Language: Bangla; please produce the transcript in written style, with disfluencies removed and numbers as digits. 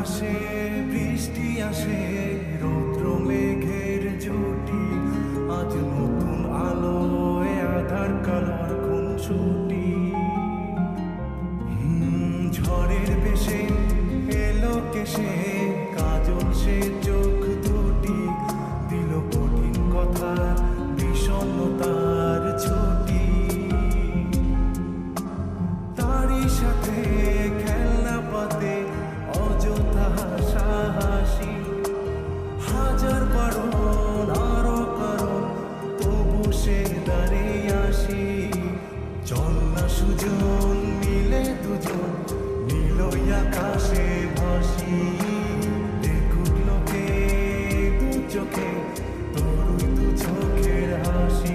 আসে বৃষ্টি আসে রৌদ্র মেঘের জুটি আজ নতুন আলোয় আধার কালার খুনসুটি ঝড়ের বেশে এলো কেসে কাজল সে চোখ দুটি দিল কঠিন কথা বিষণ্ণতার ছুটি তারই সাথে খেলনা পাতে অযথা হাসাহাসি হাজার বারণ আরো কারণ তবু সে দাঁড়িয়ে আসি চল না সুজন মিলে দুজন নীলই আকাশে ভাসি দেখুক লোকে দু চোখে তোর দু চোখের হাসি